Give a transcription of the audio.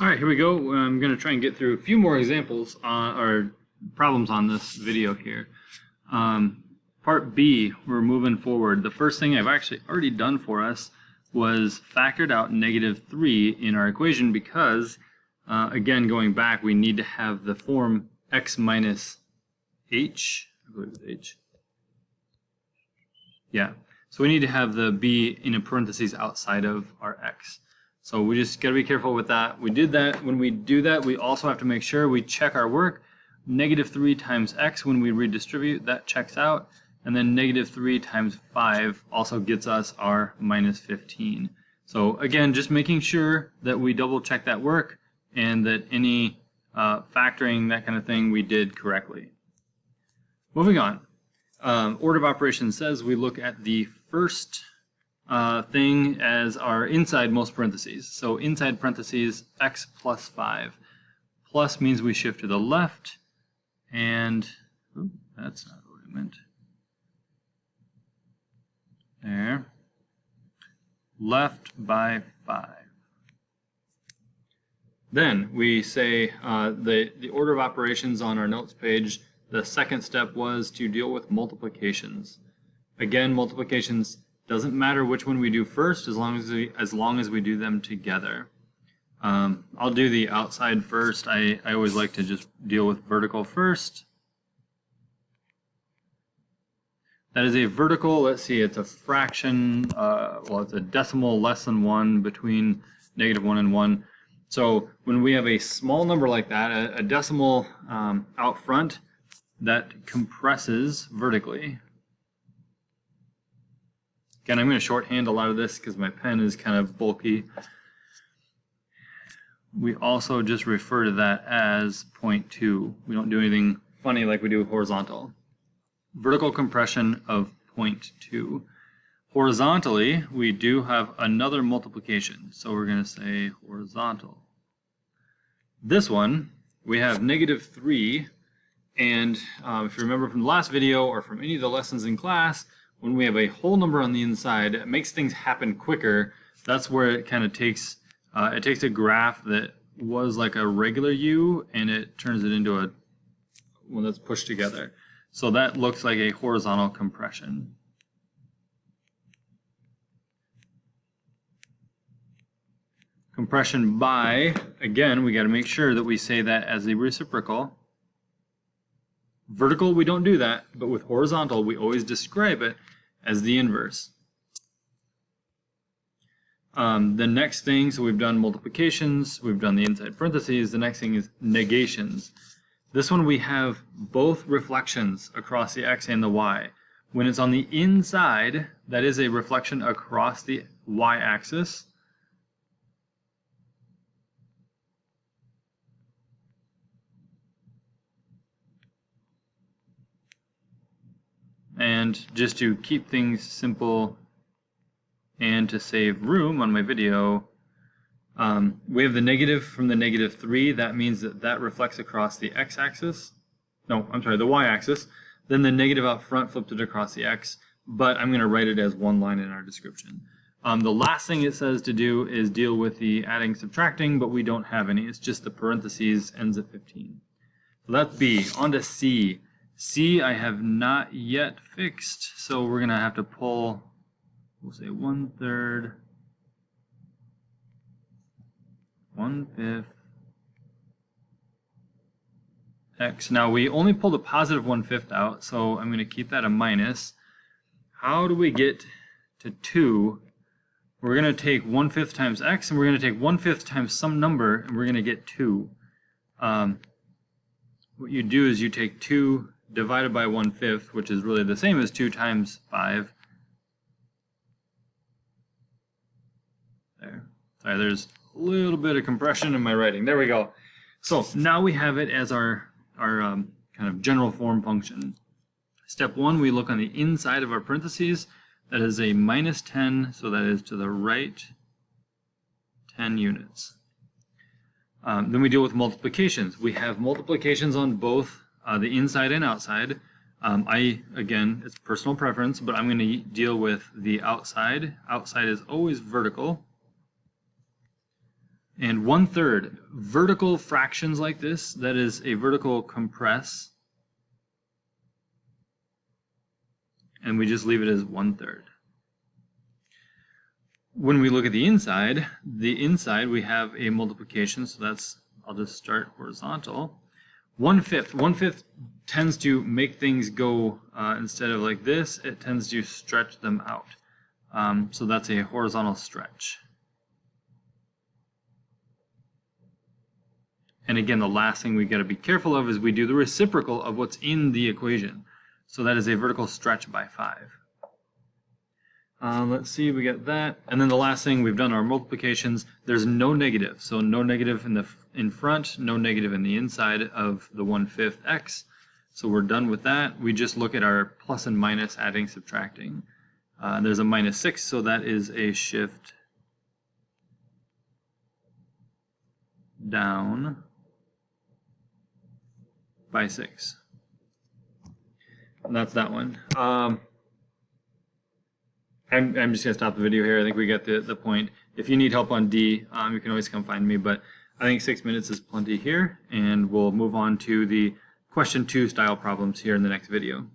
All right, here we go. I'm going to try and get through a few more examples or problems on this video here. Part B, we're moving forward. The first thing I've actually already done for us was factored out -3 in our equation because, again, going back, we need to have the form x minus h. I believe it's h. Yeah, so we need to have the b in a parentheses outside of our x. So we just got to be careful with that. We did that. When we do that, we also have to make sure we check our work. -3 times x, when we redistribute, that checks out. And then -3 times 5 also gets us our -15. So again, just making sure that we double check that work and that any factoring, that kind of thing, we did correctly. Moving on. Order of operations says we look at the first thing as our inside most parentheses. So inside parentheses, x plus 5. Plus means we shift to the left, and that's not what I meant. There. Left by 5. Then we say the order of operations on our notes page, the second step was to deal with multiplications. Again, multiplications doesn't matter which one we do first as long as we do them together. I'll do the outside first. I always like to just deal with vertical first. That is a vertical, let's see, it's a fraction, well, it's a decimal less than 1 between -1 and 1. So when we have a small number like that, a decimal out front, that compresses vertically. Again, I'm going to shorthand a lot of this because my pen is kind of bulky. We also just refer to that as 0.2. We don't do anything funny like we do horizontal. Vertical compression of 0.2. Horizontally, we do have another multiplication. So we're going to say horizontal. This one, we have -3. And if you remember from the last video or from any of the lessons in class, when we have a whole number on the inside, it makes things happen quicker. That's where it kind of takes, it takes a graph that was like a regular U and it turns it into a one that's pushed together. So that looks like a horizontal compression. Compression by, again, we got to make sure that we say that as a reciprocal. Vertical, we don't do that, but with horizontal, we always describe it as the inverse. The next thing, so we've done multiplications, we've done the inside parentheses, the next thing is negations. This one we have both reflections across the x and the y. When it's on the inside, that is a reflection across the y-axis. And just to keep things simple and to save room on my video, we have the negative from the -3. That means that that reflects across the x-axis. No, I'm sorry, the y-axis. Then the negative out front flipped it across the x, but I'm going to write it as one line in our description. The last thing it says to do is deal with the adding, subtracting, but we don't have any. It's just the parentheses ends at 15. So that's B. On to C. C I have not yet fixed, so we're going to have to pull, we'll say 1/3, 1/5, x. Now we only pulled a positive 1/5 out, so I'm going to keep that a minus. How do we get to 2? We're going to take 1/5 times x, and we're going to take 1/5 times some number, and we're going to get 2. What you do is you take 2 divided by 1/5, which is really the same as 2 times 5. There. Sorry, there's a little bit of compression in my writing. There we go. So now we have it as our kind of general form function. Step 1, we look on the inside of our parentheses. That is a -10, so that is to the right 10 units. Then we deal with multiplications. We have multiplications on both the inside and outside. Again, it's personal preference, but I'm going to deal with the outside. Outside is always vertical. And 1/3 vertical fractions like this, that is a vertical compress. And we just leave it as 1/3. When we look at the inside we have a multiplication, so that's, I'll just start horizontal. 1/5. 1/5 tends to make things go, instead of like this, it tends to stretch them out. So that's a horizontal stretch. And again, the last thing we got to be careful of is we do the reciprocal of what's in the equation. So that is a vertical stretch by 5. Let's see, we got that. And then the last thing, we've done our multiplications. There's no negative. So no negative in front, no negative in the inside of the 1/5 x. So we're done with that. We just look at our plus and minus, adding, subtracting. There's a -6, so that is a shift down by 6. And that's that one. I'm just going to stop the video here. I think we get the point. If you need help on D, you can always come find me, but I think 6 minutes is plenty here, and we'll move on to the question 2 style problems here in the next video.